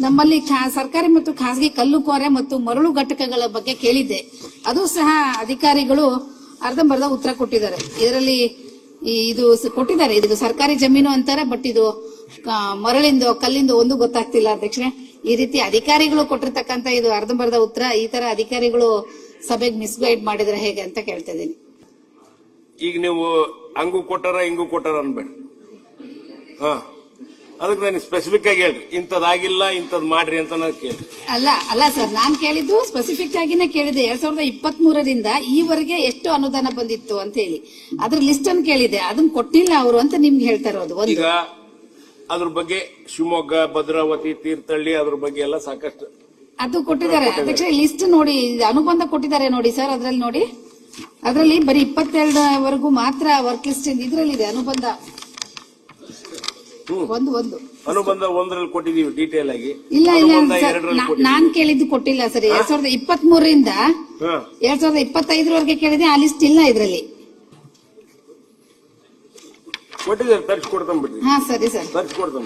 ನಮ್ಮಲ್ಲಿ ಸರ್ಕಾರಿ ಮತ್ತು ಖಾಸಗಿ ಕಲ್ಲು ಕ್ವಾರೆ ಮತ್ತು ಮರಳು ಘಟಕಗಳ ಬಗ್ಗೆ ಕೇಳಿದ್ದೆ. ಅದು ಸಹ ಅಧಿಕಾರಿಗಳು ಅರ್ಧಂಬರ್ಧ ಉತ್ತರ ಕೊಟ್ಟಿದ್ದಾರೆ. ಇದರಲ್ಲಿ ಇದು ಕೊಟ್ಟಿದ್ದಾರೆ, ಇದು ಸರ್ಕಾರಿ ಜಮೀನು ಅಂತಾರೆ, ಬಟ್ ಇದು ಮರಳಿಂದು ಕಲ್ಲಿಂದು ಒಂದು ಗೊತ್ತಾಗ್ತಿಲ್ಲ ಅಧ್ಯಕ್ಷರೇ. ಈ ರೀತಿ ಅಧಿಕಾರಿಗಳು ಕೊಟ್ಟಿರ್ತಕ್ಕಂಥ ಇದು ಅರ್ಧಂಬರ್ಧ ಉತ್ತರ, ಈ ತರ ಅಧಿಕಾರಿಗಳು ಸಭೆಗೆ ಮಿಸ್ಗೈಡ್ ಮಾಡಿದ್ರೆ ಹೇಗೆ ಅಂತ ಕೇಳ್ತಾ ಇದ್ದೀನಿ. ಈಗ ನೀವು ಹಂಗೂ ಕೊಟ್ಟಾರ ಹಿಂಗೂ ಕೊಟ್ಟಾರ ಅನ್ಬೇಡ. ಅದಕ್ಕೆ ನಾನು ಸ್ಪೆಸಿಫಿಕ್ ಆಗಿ ಹೇಳ್ರಿ, ಇಂಥದ್ದಾಗಿಲ್ಲ ಇಂಥದ್ ಮಾಡ್ರಿ ಅಂತ ನಾನು ಕೇಳಿ. ಅಲ್ಲ ಸರ್, ನಾನ್ ಕೇಳಿದ್ದು ಸ್ಪೆಸಿಫಿಕ್ ಆಗಿನೇ ಕೇಳಿದೆ. 2023ರಿಂದ ಈವರೆಗೆ ಎಷ್ಟು ಅನುದಾನ ಬಂದಿತ್ತು ಅಂತ ಹೇಳಿ ಅದ್ರ ಲಿಸ್ಟ್ ಅನ್ನು ಕೇಳಿದೆ. ಅದನ್ನ ಕೊಟ್ಟಿಲ್ಲ ಅವರು ಅಂತ ನಿಮ್ಗೆ ಹೇಳ್ತಾ ಇರೋದು. ಈಗ ಅದ್ರ ಬಗ್ಗೆ ಶಿವಮೊಗ್ಗ, ಭದ್ರಾವತಿ, ತೀರ್ಥಹಳ್ಳಿ ಅದ್ರ ಬಗ್ಗೆ ಎಲ್ಲ ಸಾಕಷ್ಟು ಅದು ಕೊಟ್ಟಿದ್ದಾರೆ ಅಧ್ಯಕ್ಷ. ಲಿಸ್ಟ್ ನೋಡಿ, ಅನುಬಂಧ ಕೊಟ್ಟಿದ್ದಾರೆ ನೋಡಿ ಸರ್. ಅದ್ರಲ್ಲಿ ನೋಡಿ, ಅದ್ರಲ್ಲಿ ಬರೀ 22ವರೆಗೂ ಮಾತ್ರ ವರ್ಕ್ ಲಿಸ್ಟ್ ಇದ್ರಲ್ಲಿದೆ. ಅನುಬಂಧ ಅನುಬಂಧ ಒಂದರಲ್ಲಿ ಕೊಟ್ಟಿದೀವಿ ಡೀಟೇಲ್ ಆಗಿ. ಇಲ್ಲ ನಾನ್ ಕೇಳಿದ್ದು ಕೊಟ್ಟಿಲ್ಲ ಸರ್. 2023ರಿಂದ 2025ವರೆಗೆ ಕೇಳಿದೆ. ಆ ಲಿಸ್ಟ್ ಇಲ್ಲ ಇದ್ರಲ್ಲಿ. ಕೊಟ್ಟಿದ್ದಾರೆ, ತರಿಸ್ಕೊಡ್ತಾನೆ ಬಿಡ್ರಿ. ಹಾ ಸರಿ ಸರ್, ತರಿಸ್ಕೊಡ್ತಾನೆ.